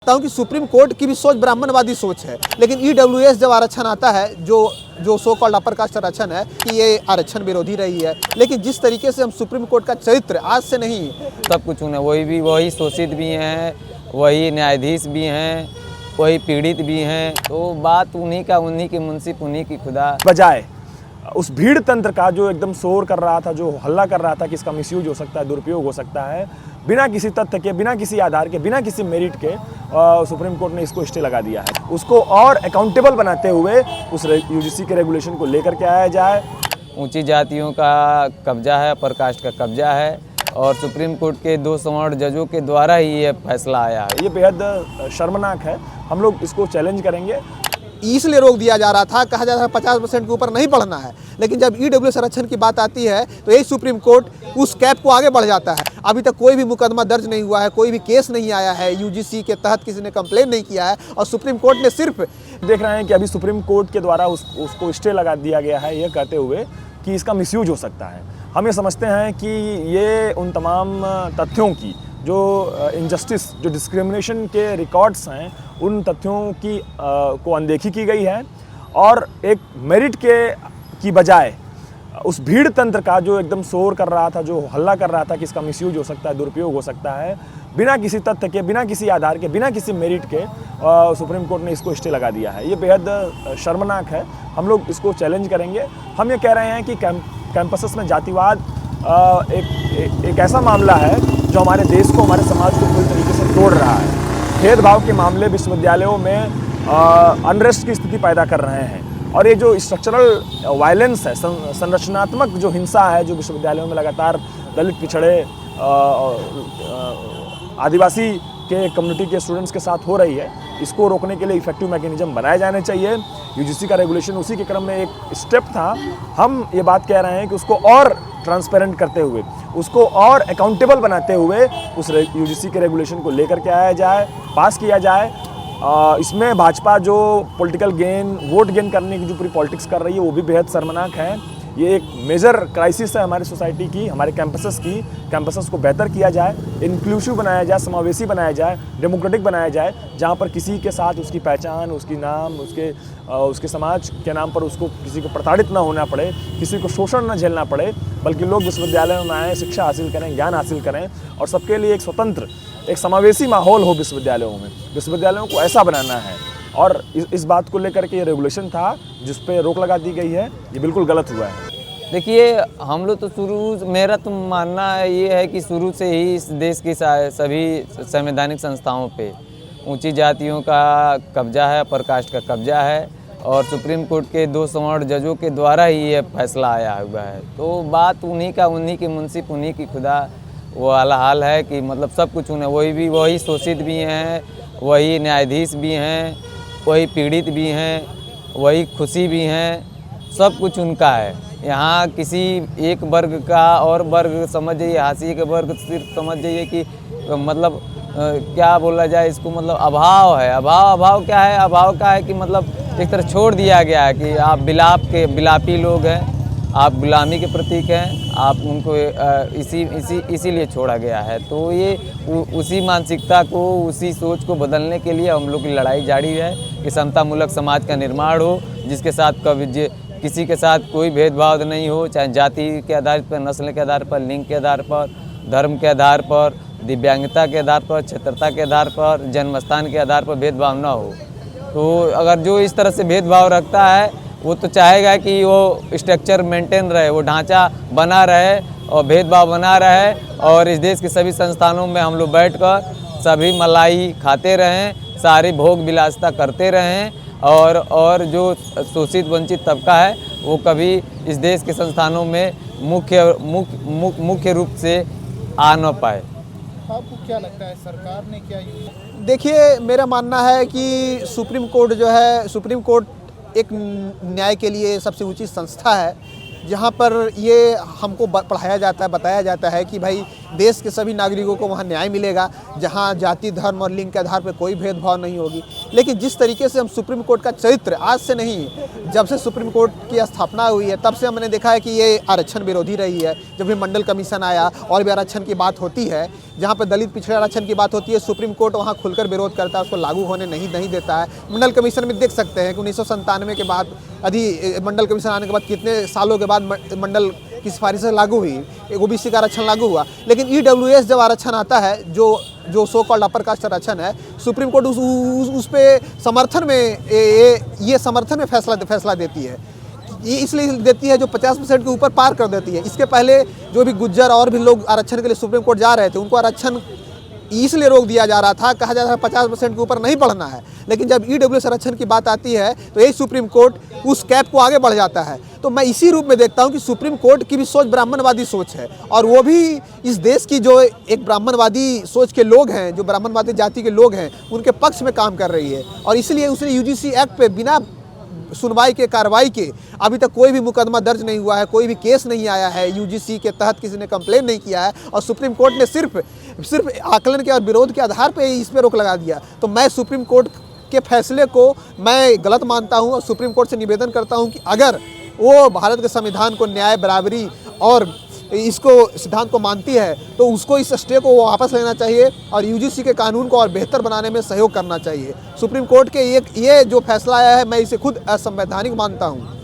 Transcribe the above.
हूं कि supreme court की भी सोच ब्राह्मणवादी सोच है, लेकिन ईडब्ल्यूएस जब आरक्षण आता है, जो सो कॉल्ड अपर कास्ट आरक्षण है, कि ये आरक्षण विरोधी रही है। लेकिन जिस तरीके से हम सुप्रीम कोर्ट का चरित्र आज से नहीं, सब कुछ उन्हें वही शोषित भी हैं, वही न्यायाधीश भी हैं, वही पीड़ित भी हैं। तो बात उन्हीं की मुंसिफ, उन्हीं की खुदा। बजाय उस भीड़ तंत्र का जो एकदम शोर कर रहा था, जो हल्ला कर रहा था कि इसका मिसयूज हो सकता है, दुरुपयोग हो सकता है, बिना किसी तथ्य के, बिना किसी आधार के, बिना किसी मेरिट के सुप्रीम कोर्ट ने इसको स्टे लगा दिया है। उसको और अकाउंटेबल बनाते हुए उस यूजीसी के रेगुलेशन को लेकर के आया जाए। ऊंची जातियों का कब्जा है, अपर कास्ट का कब्जा है, और सुप्रीम कोर्ट के 2 स्वर्ण जजों के द्वारा ही ये फैसला आया है। ये बेहद शर्मनाक है। हम लोग इसको चैलेंज करेंगे। इसलिए रोक दिया जा रहा था, कहा जा रहा था 50% के ऊपर नहीं बढ़ना है, लेकिन जब ईडब्ल्यूएस आरक्षण की बात आती है तो यही सुप्रीम कोर्ट उस कैप को आगे बढ़ जाता है। अभी तक कोई भी मुकदमा दर्ज नहीं हुआ है, कोई भी केस नहीं आया है, यूजीसी के तहत किसी ने कंप्लेन नहीं किया है, और सुप्रीम कोर्ट ने सिर्फ देख रहे हैं कि अभी सुप्रीम कोर्ट के द्वारा उसको स्टे लगा दिया गया है, ये कहते हुए कि इसका मिसयूज हो सकता है। हम ये समझते हैं कि ये उन तमाम तथ्यों की, जो इनजस्टिस, जो डिस्क्रिमिनेशन के रिकॉर्ड्स हैं, उन तथ्यों की को अनदेखी की गई है, और एक मेरिट की बजाय उस भीड़ तंत्र का जो एकदम शोर कर रहा था, जो हल्ला कर रहा था कि इसका मिसयूज हो सकता है, दुरुपयोग हो सकता है, बिना किसी तथ्य के, बिना किसी आधार के, बिना किसी मेरिट के सुप्रीम कोर्ट ने इसको स्टे लगा दिया है। ये बेहद शर्मनाक है। हम लोग इसको चैलेंज करेंगे। हम ये कह रहे हैं कि कैंपसेस में जातिवाद एक ऐसा मामला है जो हमारे देश को, हमारे समाज को पूरी तरीके से तोड़ रहा है। भेदभाव के मामले विश्वविद्यालयों में अनरेस्ट की स्थिति पैदा कर रहे हैं, और ये जो स्ट्रक्चरल वायलेंस है, संरचनात्मक जो हिंसा है, जो विश्वविद्यालयों में लगातार दलित, पिछड़े, आदिवासी के कम्युनिटी के स्टूडेंट्स के साथ हो रही है, इसको रोकने के लिए इफेक्टिव मैकेनिज्म बनाए जाने चाहिए। यूजीसी का रेगुलेशन उसी के क्रम में एक स्टेप था। हम ये बात कह रहे हैं कि उसको और ट्रांसपेरेंट करते हुए, उसको और अकाउंटेबल बनाते हुए उस यूजीसी के रेगुलेशन को लेकर के आया जाए, पास किया जाए। इसमें भाजपा जो पॉलिटिकल गेन, वोट गेन करने की जो पूरी पॉलिटिक्स कर रही है, वो भी बेहद शर्मनाक है। ये एक मेजर क्राइसिस है हमारी सोसाइटी की, हमारे कैंपसेस की। कैंपसेस को बेहतर किया जाए, इंक्लूसिव बनाया जाए, समावेशी बनाया जाए, डेमोक्रेटिक बनाया जाए, जहाँ पर किसी के साथ उसकी पहचान, उसकी नाम, उसके समाज के नाम पर उसको किसी को प्रताड़ित ना होना पड़े, किसी को शोषण ना झेलना पड़े, बल्कि लोग विश्वविद्यालयों में आएँ, शिक्षा हासिल करें, ज्ञान हासिल करें, और सबके लिए एक स्वतंत्र, एक समावेशी माहौल हो विश्वविद्यालयों में। विश्वविद्यालयों को ऐसा बनाना है, और इस बात को लेकर के ये रेगुलेशन था जिस पे रोक लगा दी गई है, ये बिल्कुल गलत हुआ है। देखिए, हम लोग तो मेरा तो मानना ये है कि शुरू से ही इस देश की सभी संवैधानिक संस्थाओं पे ऊंची जातियों का कब्जा है, अपर कास्ट का कब्जा है, और सुप्रीम कोर्ट के 2 स्वर्ण जजों के द्वारा ही ये फैसला आया हुआ है। तो बात उन्हीं की मुंसिफ, उन्हीं की खुदा वो वाला हाल है कि मतलब सब कुछ उन्हें वही शोषित भी हैं, वही न्यायाधीश भी हैं, वही पीड़ित भी हैं, वही खुशी भी हैं, सब कुछ उनका है। यहाँ किसी एक वर्ग का और वर्ग समझ जाइए, हाशिए के वर्ग सिर्फ समझ जाइए कि मतलब क्या बोला जाए इसको, मतलब अभाव है। अभाव क्या है? अभाव का है कि मतलब एक तरह छोड़ दिया गया है कि आप बिलापी लोग हैं, आप गुलामी के प्रतीक हैं, आप उनको इसीलिए छोड़ा गया है। तो ये उसी मानसिकता को, उसी सोच को बदलने के लिए हम लोग की लड़ाई जारी है कि समतामूलक समाज का निर्माण हो, जिसके साथ किसी के साथ कोई भेदभाव नहीं हो, चाहे जाति के आधार पर, नस्ल के आधार पर, लिंग के आधार पर, धर्म के आधार पर, दिव्यांगता के आधार पर, क्षेत्रता के आधार पर, जन्मस्थान के आधार पर भेदभाव न हो। तो अगर जो इस तरह से भेदभाव रखता है, वो तो चाहेगा कि वो स्ट्रक्चर मेंटेन रहे, वो ढांचा बना रहे और भेदभाव बना रहे, और इस देश के सभी संस्थानों में हम लोग बैठकर सभी मलाई खाते रहें, सारी भोग विलासिता करते रहें, और जो शोषित वंचित तबका है वो कभी इस देश के संस्थानों में मुख्य रूप से आ न पाए। आपको क्या लगता है, सरकार ने क्या? देखिए, मेरा मानना है कि सुप्रीम कोर्ट एक न्याय के लिए सबसे ऊंची संस्था है। जहाँ पर ये हमको पढ़ाया जाता है, बताया जाता है कि भाई देश के सभी नागरिकों को वहाँ न्याय मिलेगा, जहाँ जाति, धर्म और लिंग के आधार पर कोई भेदभाव नहीं होगी। लेकिन जिस तरीके से हम सुप्रीम कोर्ट का चरित्र आज से नहीं, जब से सुप्रीम कोर्ट की स्थापना हुई है तब से हमने देखा है कि ये आरक्षण विरोधी रही है। जब भी मंडल कमीशन आया और भी आरक्षण की बात होती है, जहाँ पर दलित पिछड़े आरक्षण की बात होती है, सुप्रीम कोर्ट वहाँ खुलकर विरोध करता है, उसको लागू होने नहीं देता है। मंडल कमीशन में देख सकते हैं कि 1997 के बाद मंडल कमीशन आने के बाद कितने सालों के बाद मंडल की सिफारिश से लागू हुई, ओबीसी का आरक्षण लागू हुआ। लेकिन ईडब्ल्यूएस जब आरक्षण आता है, जो सो कॉल्ड अपर कास्ट आरक्षण है, सुप्रीम कोर्ट उस पे समर्थन में ये समर्थन में फैसला देती है। ये इसलिए देती है जो 50% के ऊपर पार कर देती है। इसके पहले जो भी गुज्जर और भी लोग आरक्षण के लिए सुप्रीम कोर्ट जा रहे थे, उनको आरक्षण इसलिए रोक दिया जा रहा था, कहा जा रहा था 50% के ऊपर नहीं बढ़ना है। लेकिन जब ईडब्ल्यूएस आरक्षण की बात आती है तो यही सुप्रीम कोर्ट उस कैप को आगे बढ़ जाता है। तो मैं इसी रूप में देखता हूं कि सुप्रीम कोर्ट की भी सोच ब्राह्मणवादी सोच है, और वो भी इस देश की जो एक ब्राह्मणवादी सोच के लोग हैं, जो ब्राह्मणवादी जाति के लोग हैं, उनके पक्ष में काम कर रही है। और इसलिए उसने यूजीसी एक्ट पे बिना सुनवाई के, कार्रवाई के अभी तक कोई भी मुकदमा दर्ज नहीं हुआ है, कोई भी केस नहीं आया है, यूजीसी के तहत किसी ने कंप्लेन नहीं किया है, और सुप्रीम कोर्ट ने सिर्फ आकलन के और विरोध के आधार पर इस पर रोक लगा दिया। तो मैं सुप्रीम कोर्ट के फैसले को मैं गलत मानता हूं, और सुप्रीम कोर्ट से निवेदन करता हूं कि अगर वो भारत के संविधान को, न्याय, बराबरी और इसको सिद्धांत को मानती है तो उसको इस स्टे को वापस लेना चाहिए और यूजीसी के कानून को और बेहतर बनाने में सहयोग करना चाहिए। सुप्रीम कोर्ट के ये जो फैसला आया है, मैं इसे खुद असंवैधानिक मानता हूँ।